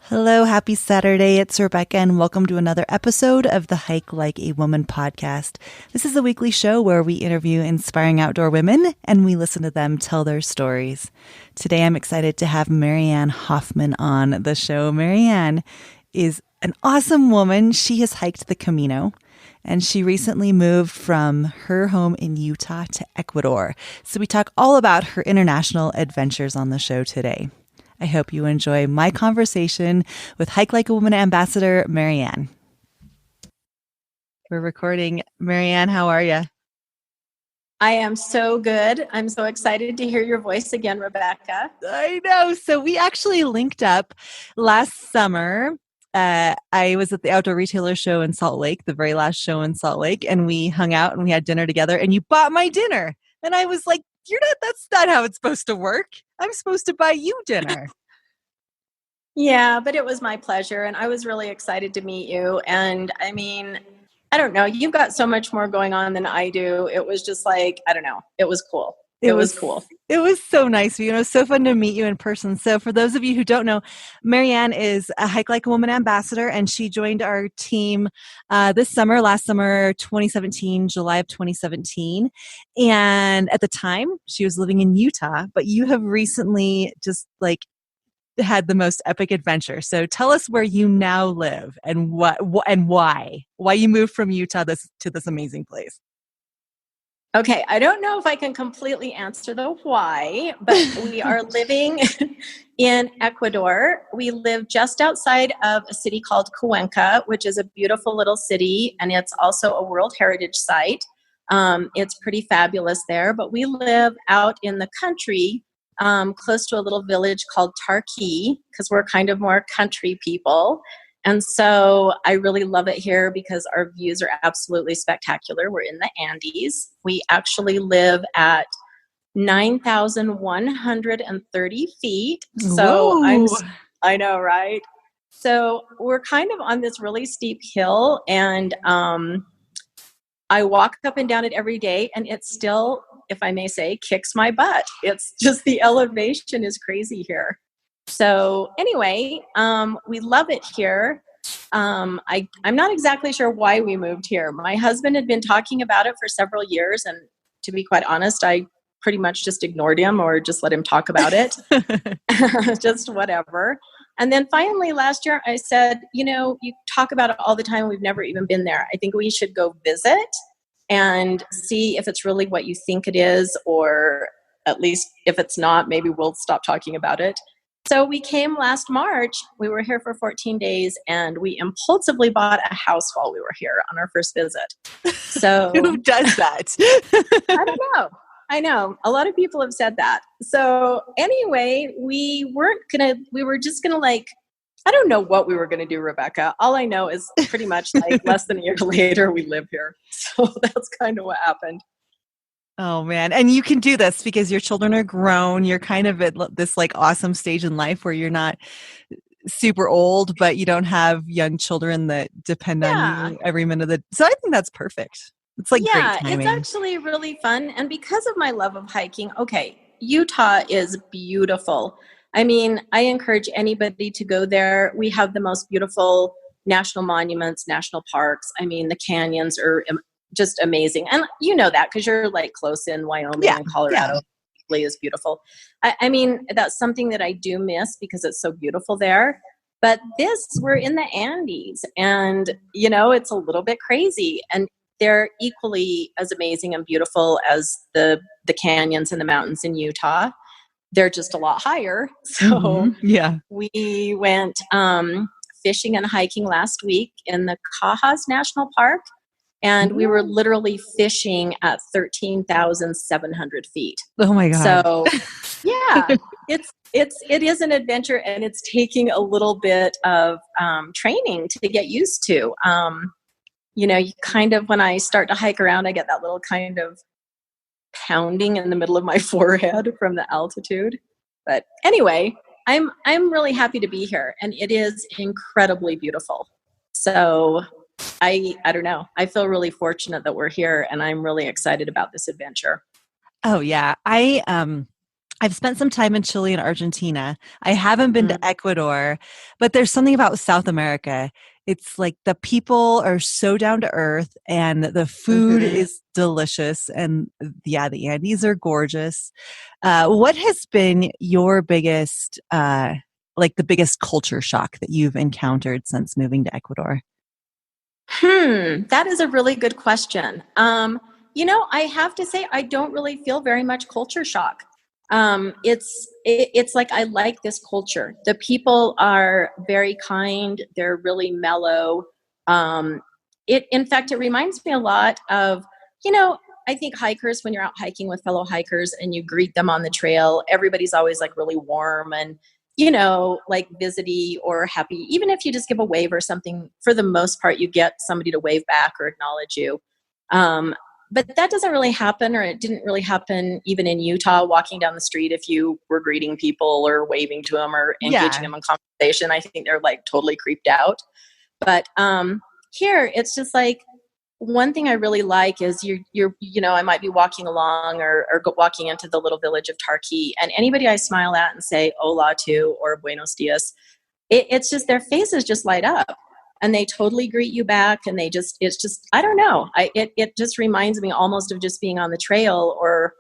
Hello, happy Saturday. It's Rebecca, and welcome to another episode of the Hike Like a Woman podcast. This is a weekly show where we interview inspiring outdoor women and we listen to them tell their stories. Today, I'm excited to have Marianne Hoffman on the show. Marianne is an awesome woman. She has hiked the Camino, and she recently moved from her home in Utah to Ecuador. So we talk all about her international adventures on the show today. I hope you enjoy my conversation with Hike Like a Woman Ambassador, Marianne. We're recording. Marianne, how are you? I am so good. I'm so excited to hear your voice again, Rebecca. I know. So we actually linked up last summer. I was at the Outdoor Retailer show in Salt Lake, the very last show in Salt Lake, and we hung out and we had dinner together, and you bought my dinner. And I was like, that's not how it's supposed to work. I'm supposed to buy you dinner. Yeah, but it was my pleasure. And I was really excited to meet you. And I mean, I don't know. You've got so much more going on than I do. It was just like, I don't know. It was cool. It was cool. It was so nice. It was so fun to meet you in person. So for those of you who don't know, Marianne is a Hike Like a Woman ambassador, and she joined our team last summer, 2017, July of 2017. And at the time, she was living in Utah, but you have recently just had the most epic adventure. So tell us where you now live and why you moved from Utah to this amazing place. Okay, I don't know if I can completely answer the why, but we are living in Ecuador. We live just outside of a city called Cuenca, which is a beautiful little city, and it's also a World Heritage Site. It's pretty fabulous there, but we live out in the country, close to a little village called Tarqui, because we're kind of more country people. And so I really love it here because our views are absolutely spectacular. We're in the Andes. We actually live at 9,130 feet. So I know, right? So we're kind of on this really steep hill, and I walk up and down it every day, and it still, if I may say, kicks my butt. It's just the elevation is crazy here. So anyway, we love it here. I'm not exactly sure why we moved here. My husband had been talking about it for several years, and to be quite honest, I pretty much just ignored him or just let him talk about it. Just whatever. And then finally last year I said, you talk about it all the time. We've never even been there. I think we should go visit and see if it's really what you think it is, or at least if it's not, maybe we'll stop talking about it. So we came last March. We were here for 14 days, and we impulsively bought a house while we were here on our first visit. So who does that? I don't know. I know. A lot of people have said that. So anyway, we were just going to I don't know what we were going to do, Rebecca. All I know is pretty much less than a year later, we live here. So that's kind of what happened. Oh man. And you can do this because your children are grown. You're kind of at this awesome stage in life where you're not super old, but you don't have young children that depend on you every minute of the. So I think that's perfect. It's great timing. It's actually really fun. And because of my love of hiking, Utah is beautiful. I mean, I encourage anybody to go there. We have the most beautiful national monuments, national parks. I mean, the canyons are just amazing. And you know that because you're close in Wyoming and Colorado. Really is beautiful. I mean, that's something that I do miss because it's so beautiful there. But we're in the Andes, and it's a little bit crazy, and they're equally as amazing and beautiful as the canyons and the mountains in Utah. They're just a lot higher. So we went fishing and hiking last week in the Cajas National Park. And we were literally fishing at 13,700 feet. Oh my God. So it is an adventure, and it's taking a little bit of training to get used to. You kind of, when I start to hike around, I get that little kind of pounding in the middle of my forehead from the altitude. But anyway, I'm really happy to be here, and it is incredibly beautiful. So I don't know. I feel really fortunate that we're here, and I'm really excited about this adventure. Oh yeah. I've spent some time in Chile and Argentina. I haven't been Mm. to Ecuador, but there's something about South America. It's like the people are so down to earth and the food Mm-hmm. is delicious. And yeah, the Andes are gorgeous. What has been your biggest, like the biggest culture shock that you've encountered since moving to Ecuador? That is a really good question. I have to say I don't really feel very much culture shock. It's like I like this culture. The people are very kind. They're really mellow. In fact, it reminds me a lot of, I think hikers, when you're out hiking with fellow hikers and you greet them on the trail, everybody's always like really warm and, like visity or happy. Even if you just give a wave or something, for the most part, you get somebody to wave back or acknowledge you. But that doesn't really happen, or it didn't really happen even in Utah, walking down the street. If you were greeting people or waving to them or engaging them in conversation, I think they're like totally creeped out. But here, it's just like, one thing I really like is I might be walking along or walking into the little village of Tarqui, and anybody I smile at and say hola to or buenos dias, it's just their faces just light up and they totally greet you back. And it's just, I don't know. It just reminds me almost of just being on the trail, or,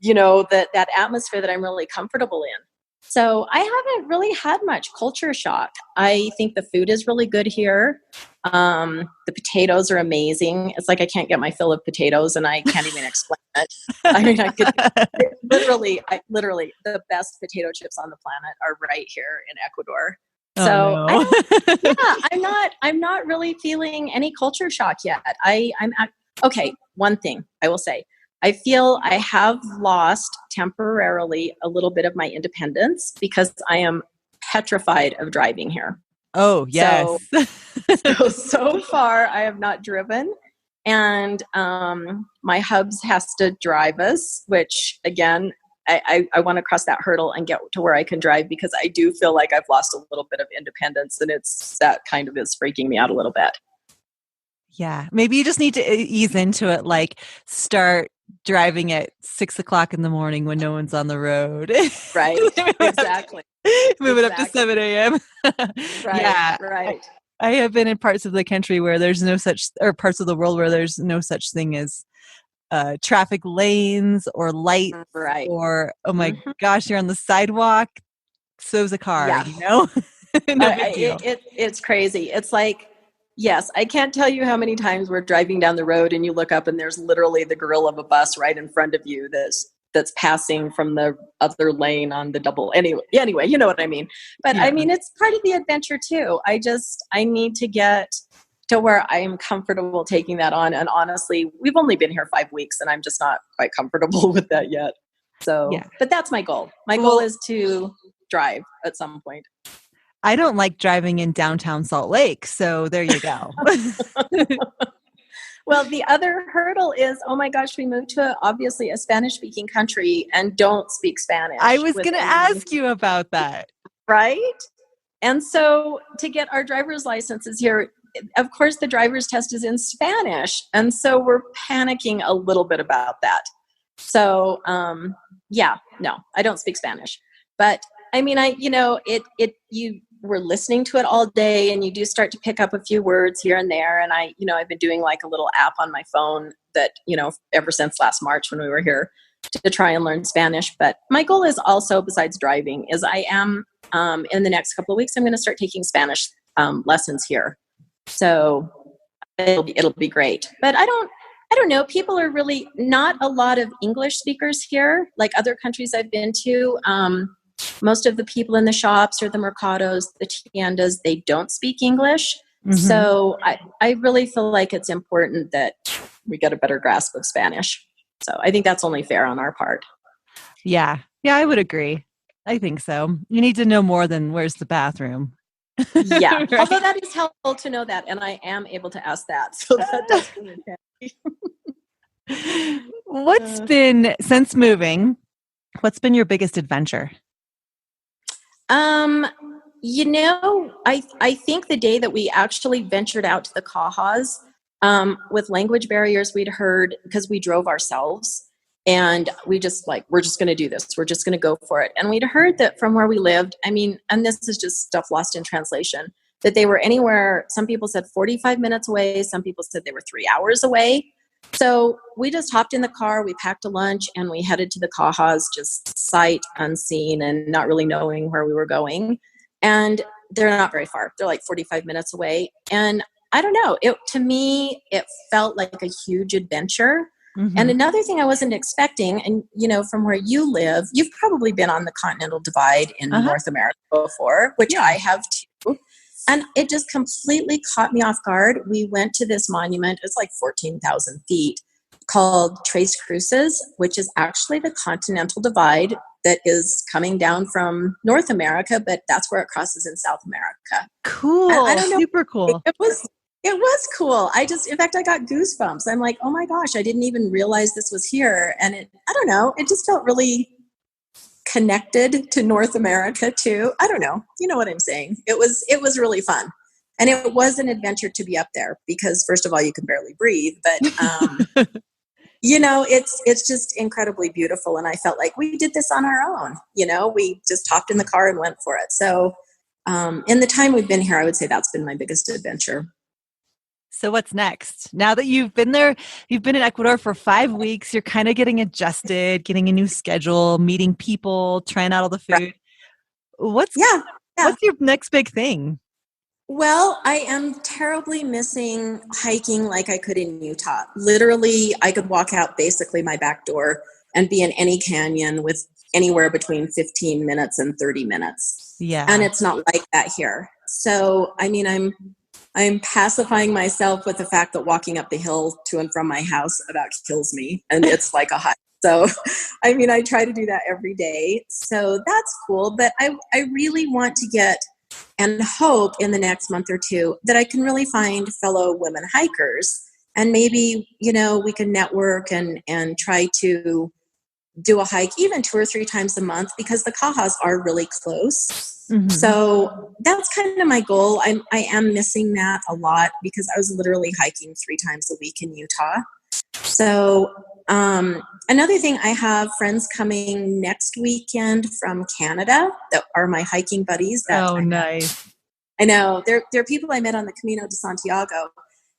that atmosphere that I'm really comfortable in. So I haven't really had much culture shock. I think the food is really good here. The potatoes are amazing. It's like I can't get my fill of potatoes and I can't even explain it. I mean, I could literally, the best potato chips on the planet are right here in Ecuador. So I'm not really feeling any culture shock yet. Okay. One thing I will say, I feel I have lost temporarily a little bit of my independence because I am petrified of driving here. Oh, yes. So far I have not driven, and my hubs has to drive us, which again, I want to cross that hurdle and get to where I can drive, because I do feel like I've lost a little bit of independence, and that kind of is freaking me out a little bit. Yeah. Maybe you just need to ease into it, like start driving at 6:00 in the morning when no one's on the road. Right. Exactly. Move it up to 7 a.m. Right. Yeah. Right. I have been in parts of the country where there's or parts of the world where there's no such thing as traffic lanes or lights, right. or, oh my gosh, you're on the sidewalk. So's a car, Yeah. No big deal. It's crazy. It's like, yes, I can't tell you how many times we're driving down the road and you look up and there's literally the grill of a bus right in front of you that's passing from the other lane on the double. Anyway, you know what I mean? But yeah. I mean, it's part of the adventure too. I need to get to where I am comfortable taking that on. And honestly, we've only been here 5 weeks and I'm just not quite comfortable with that yet. So, but that's my goal. My goal is to drive at some point. I don't like driving in downtown Salt Lake, so there you go. Well, the other hurdle is, oh my gosh, we moved to obviously a Spanish-speaking country and don't speak Spanish. I was going to ask you about that. Right? And so to get our driver's licenses here, of course, the driver's test is in Spanish. And so we're panicking a little bit about that. So, no, I don't speak Spanish. But I mean, you were listening to it all day and you do start to pick up a few words here and there. And I've been doing like a little app on my phone that, ever since last March when we were here to try and learn Spanish. But my goal is also, besides driving, is I am, in the next couple of weeks, I'm going to start taking Spanish lessons here. So it'll be great. But I don't know. People are really not a lot of English speakers here, like other countries I've been to. Most of the people in the shops or the mercados, the tiendas, they don't speak English. Mm-hmm. So I really feel like it's important that we get a better grasp of Spanish. So I think that's only fair on our part. Yeah. Yeah, I would agree. I think so. You need to know more than where's the bathroom. Yeah. Right? Although that is helpful to know that. And I am able to ask that. So that does come in handy. What's been, since moving, what's been your biggest adventure? I think the day that we actually ventured out to the Cajas, with language barriers we'd heard because we drove ourselves. And we're just going to do this. We're just going to go for it. And we'd heard that from where we lived, and this is just stuff lost in translation, that they were anywhere. Some people said 45 minutes away. Some people said they were 3 hours away. So we just hopped in the car, we packed a lunch, and we headed to the Cajas, just sight unseen and not really knowing where we were going. And they're not very far. They're like 45 minutes away. And I don't know, to me, it felt like a huge adventure. Mm-hmm. And another thing I wasn't expecting, and from where you live, you've probably been on the Continental Divide in North America before, which I have too. And it just completely caught me off guard. We went to this monument. It's like 14,000 feet, called Tres Cruces, which is actually the Continental Divide that is coming down from North America, but that's where it crosses in South America. Cool. I don't know. Super cool. It was cool. In fact, I got goosebumps. I'm like, oh my gosh, I didn't even realize this was here. And I don't know, it just felt really connected to North America too. I don't know. You know what I'm saying? It was really fun. And it was an adventure to be up there because first of all, you can barely breathe, but it's just incredibly beautiful. And I felt like we did this on our own. We just hopped in the car and went for it. So in the time we've been here, I would say that's been my biggest adventure. So what's next? Now that you've been there, you've been in Ecuador for 5 weeks, you're kind of getting adjusted, getting a new schedule, meeting people, trying out all the food. Right. What's your next big thing? Well, I am terribly missing hiking like I could in Utah. Literally, I could walk out basically my back door and be in any canyon with anywhere between 15 minutes and 30 minutes. Yeah. And it's not like that here. So, I'm pacifying myself with the fact that walking up the hill to and from my house about kills me. And it's like a hike. So, I try to do that every day. So that's cool. But I really want to get and hope in the next month or two that I can really find fellow women hikers. And maybe, we can network and try to do a hike even 2 or 3 times a month because the Cajas are really close. Mm-hmm. So that's kind of my goal. I am missing that a lot because I was literally hiking 3 times a week in Utah. So another thing, I have friends coming next weekend from Canada that are my hiking buddies. Nice. I know. They're people I met on the Camino de Santiago.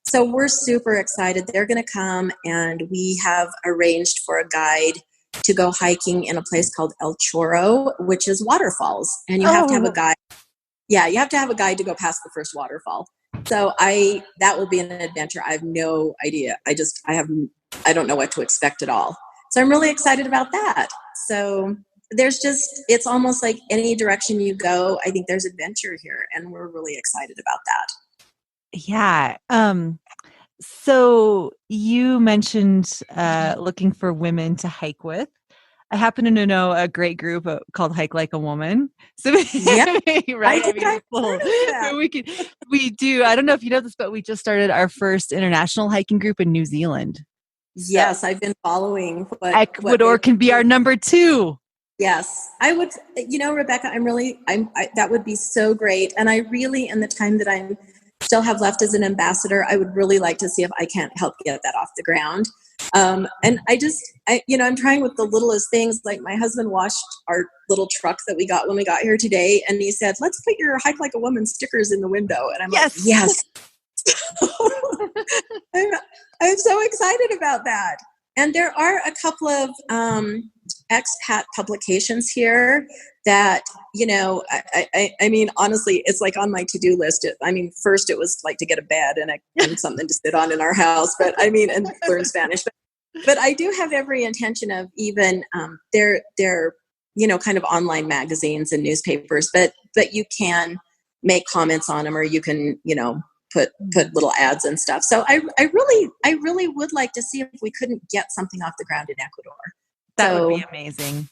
So we're super excited. They're going to come, and we have arranged for a guide to go hiking in a place called El Chorro, which is waterfalls. And you have to have a guide. Yeah, you have to have a guide to go past the first waterfall. So that will be an adventure. I have no idea. I don't know what to expect at all. So I'm really excited about that. So it's almost like any direction you go, I think there's adventure here, and we're really excited about that. Yeah. So you mentioned looking for women to hike with. I happen to know a great group called Hike Like a Woman. So yeah, right. We do. I don't know if you know this, but we just started our first international hiking group in New Zealand. Yes, I've been following. Ecuador can be our number 2. Yes, I would. Rebecca, that would be so great. And I really, in the time that I still have left as an ambassador, I would really like to see if I can't help get that off the ground. And I'm trying with the littlest things. Like my husband washed our little truck that we got when we got here today, and he said, "Let's put your Hike Like a Woman stickers in the window." And I'm like, "Yes." I'm so excited about that. And there are a couple of expat publications here that, honestly, it's like on my to-do list. First it was like to get a bed and something to sit on in our house, and learn Spanish. But I do have every intention of even they're kind of online magazines and newspapers, but you can make comments on them, or you can, put little ads and stuff. So I really would like to see if we couldn't get something off the ground in Ecuador. That would be amazing.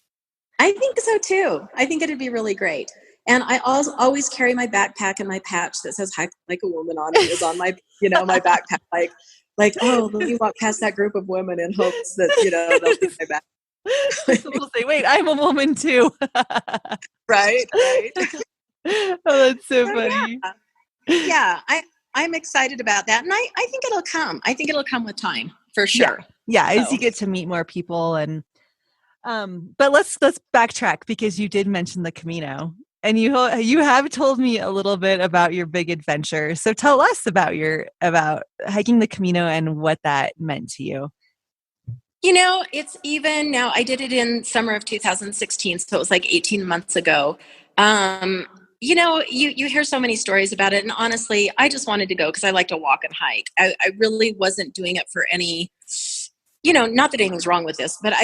I think so too. I think it'd be really great. And I always carry my backpack, and my patch that says "Hike Like a Woman" on it is on my, my backpack. Like, oh, let me walk past that group of women in hopes that, they'll take my back. We'll say, wait, I'm a woman too. Right. Oh, that's so funny. Yeah, I'm excited about that. And I think it'll come. I think it'll come with time, for sure. Yeah, as So. you get to meet more people and but let's backtrack because you did mention the Camino. And you have told me a little bit about your big adventure. So tell us about hiking the Camino and what that meant to you. It's even now, I did it in summer of 2016, so it was like 18 months ago. You hear so many stories about it, and honestly, I just wanted to go because I like to walk and hike. I really wasn't doing it for any, not that anything's wrong with this, but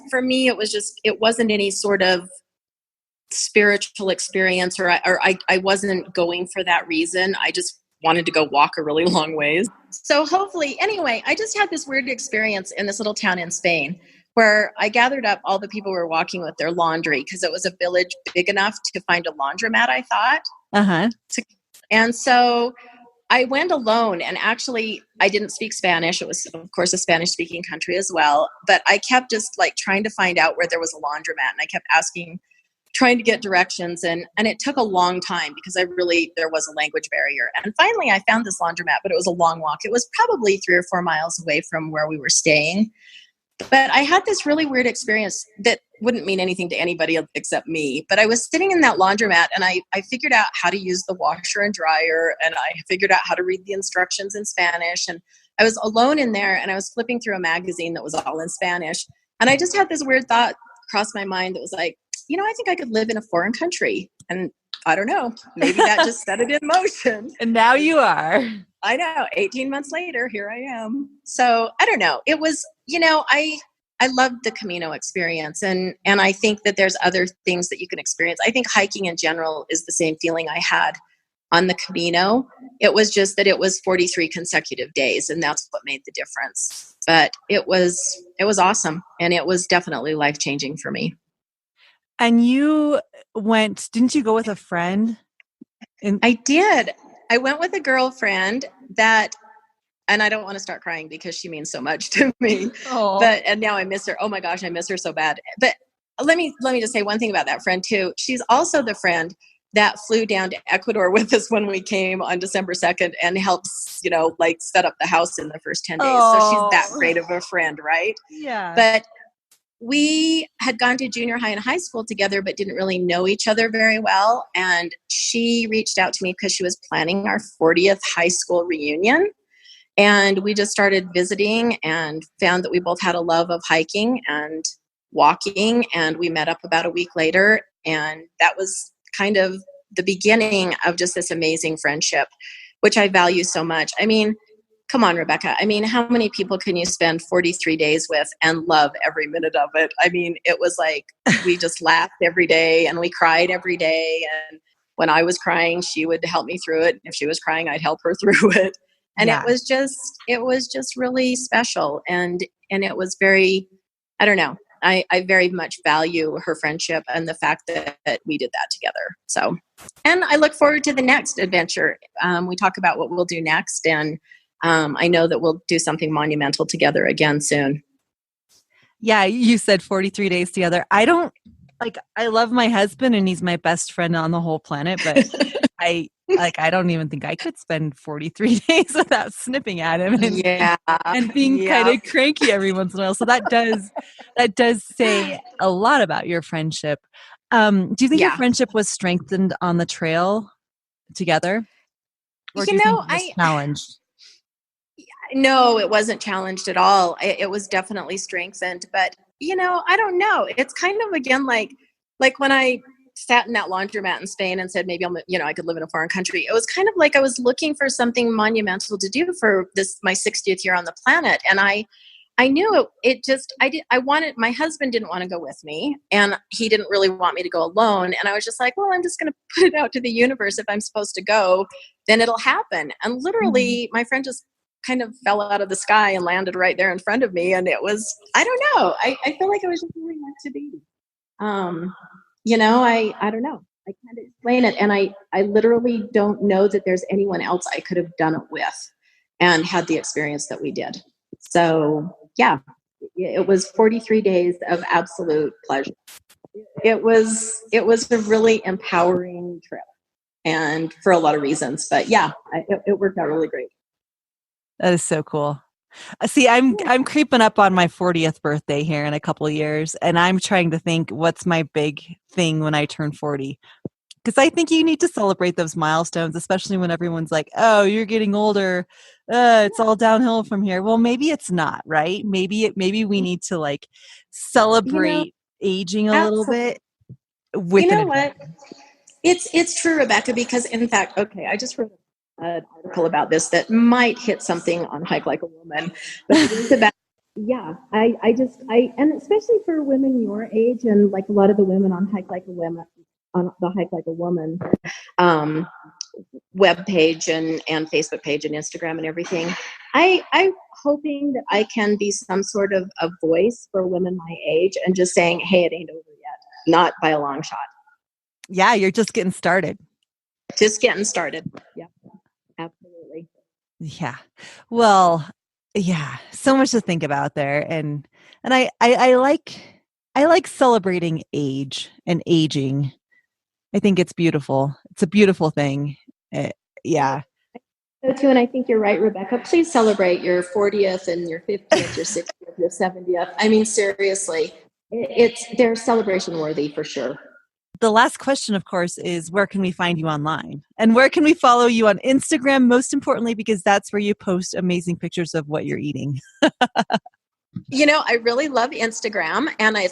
for me, it wasn't any sort of spiritual experience, or I wasn't going for that reason. I just wanted to go walk a really long ways. So hopefully, anyway, I just had this weird experience in this little town in Spain where I gathered up all the people who were walking with their laundry because it was a village big enough to find a laundromat, I thought. Uh-huh. And so I went alone, and actually I didn't speak Spanish. It was, of course, a Spanish-speaking country as well. But I kept just like trying to find out where there was a laundromat, and I kept trying to get directions, and it took a long time because there was a language barrier. And finally I found this laundromat, but it was a long walk. It was probably 3 or 4 miles away from where we were staying. But I had this really weird experience that wouldn't mean anything to anybody except me. But I was sitting in that laundromat, and I figured out how to use the washer and dryer, and I figured out how to read the instructions in Spanish. And I was alone in there, and I was flipping through a magazine that was all in Spanish. And I just had this weird thought cross my mind that was like, I think I could live in a foreign country. And I don't know, maybe that just set it in motion. And now you are. I know. 18 months later, here I am. So I don't know. It was, I loved the Camino experience. And I think that there's other things that you can experience. I think hiking in general is the same feeling I had on the Camino. It was just that it was 43 consecutive days, and that's what made the difference. But it was awesome. And it was definitely life-changing for me. And didn't you go with a friend? I did. I went with a girlfriend and I don't want to start crying because she means so much to me. And now I miss her. Oh my gosh, I miss her so bad. But let me just say one thing about that friend too. She's also the friend that flew down to Ecuador with us when we came on December 2nd and helps, set up the house in the first 10 days. So she's that great of a friend, right? Yeah. But we had gone to junior high and high school together, but didn't really know each other very well. And she reached out to me because she was planning our 40th high school reunion. And we just started visiting and found that we both had a love of hiking and walking. And we met up about a week later. And that was kind of the beginning of just this amazing friendship, which I value so much. I mean, come on, Rebecca. I mean, how many people can you spend 43 days with and love every minute of it? I mean, it was like we just laughed every day and we cried every day. And when I was crying, she would help me through it. If she was crying, I'd help her through it. And it was just really special. And it was very, I don't know. I very much value her friendship and the fact that we did that together. So, and I look forward to the next adventure. We talk about what we'll do next, and I know that we'll do something monumental together again soon. Yeah, you said 43 days together. I love my husband and he's my best friend on the whole planet, but I don't even think I could spend 43 days without snipping at him and being kind of cranky every once in a while. So that does say a lot about your friendship. Do you think your friendship was strengthened on the trail together? Or do you think it was challenged? No, it wasn't challenged at all. It was definitely strengthened. But, I don't know. It's kind of, again, like when I sat in that laundromat in Spain and said, maybe I could live in a foreign country. It was kind of like I was looking for something monumental to do for my 60th year on the planet. And I knew my husband didn't want to go with me, and he didn't really want me to go alone. And I was just like, well, I'm just going to put it out to the universe. If I'm supposed to go, then it'll happen. And literally my friend just kind of fell out of the sky and landed right there in front of me. And it was, I don't know. I feel like it was just really meant to be. I don't know. I can't explain it. And I literally don't know that there's anyone else I could have done it with and had the experience that we did. So yeah, it was 43 days of absolute pleasure. It was a really empowering trip, and for a lot of reasons, but yeah, it worked out really great. That is so cool. See, I'm creeping up on my 40th birthday here in a couple of years, and I'm trying to think what's my big thing when I turn 40. Because I think you need to celebrate those milestones, especially when everyone's like, "Oh, you're getting older. It's all downhill from here." Well, maybe it's not, right? Maybe we need to like celebrate aging a little bit. You know what? It's true, Rebecca. Because in fact, okay, I just wrote an article about this that might hit something on Hike Like a Woman, but it's about. Yeah, I and especially for women your age, and like a lot of the women on Hike Like a Woman, on the Hike Like a Woman web page and Facebook page and Instagram and everything. I'm hoping that I can be some sort of a voice for women my age and just saying, hey, it ain't over yet. Not by a long shot. Yeah, you're just getting started. Just getting started. Yeah, absolutely. Yeah. Well, yeah, so much to think about there. And I like celebrating age and aging. I think it's beautiful. It's a beautiful thing. Yeah. So too, and I think you're right, Rebecca. Please celebrate your 40th and your 50th, your 60th, your 70th. I mean, seriously, they're celebration worthy for sure. The last question, of course, is where can we find you online? And where can we follow you on Instagram, most importantly, because that's where you post amazing pictures of what you're eating. You know, I really love Instagram, and I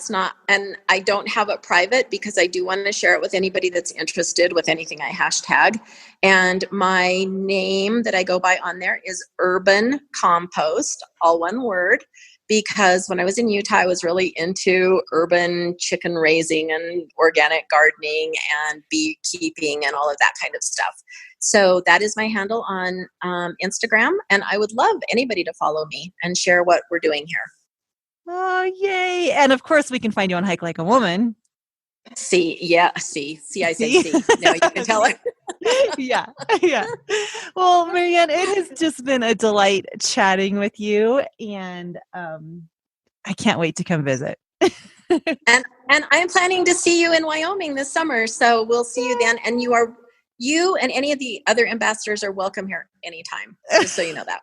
don't have it private because I do want to share it with anybody that's interested with anything I hashtag. And my name that I go by on there is Urban Compost, all one word, because when I was in Utah, I was really into urban chicken raising and organic gardening and beekeeping and all of that kind of stuff. So that is my handle on Instagram. And I would love anybody to follow me and share what we're doing here. Oh, yay. And of course, we can find you on Hike Like a Woman. See, I say see. Now you can tell her. Yeah. Well, Marianne, it has just been a delight chatting with you. And I can't wait to come visit. And I'm planning to see you in Wyoming this summer. So we'll see you then. And you and any of the other ambassadors are welcome here anytime, just so you know that.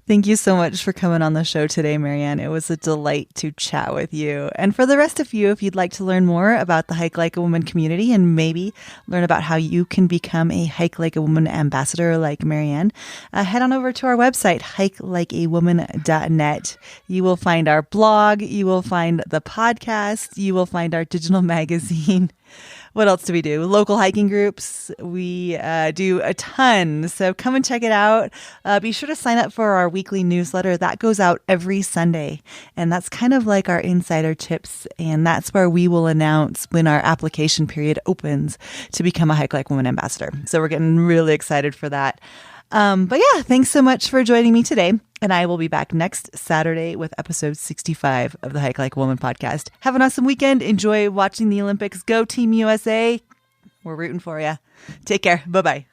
Thank you so much for coming on the show today, Marianne. It was a delight to chat with you. And for the rest of you, if you'd like to learn more about the Hike Like a Woman community and maybe learn about how you can become a Hike Like a Woman ambassador like Marianne, head on over to our website, hikelikeawoman.net. You will find our blog. You will find the podcast. You will find our digital magazine. What else do we do? Local hiking groups. We do a ton. So come and check it out. Be sure to sign up for our weekly newsletter. That goes out every Sunday. And that's kind of like our insider tips. And that's where we will announce when our application period opens to become a Hike Like a Woman ambassador. So we're getting really excited for that. But yeah, thanks so much for joining me today. And I will be back next Saturday with episode 65 of the Hike Like a Woman podcast. Have an awesome weekend. Enjoy watching the Olympics. Go Team USA. We're rooting for you. Take care. Bye-bye.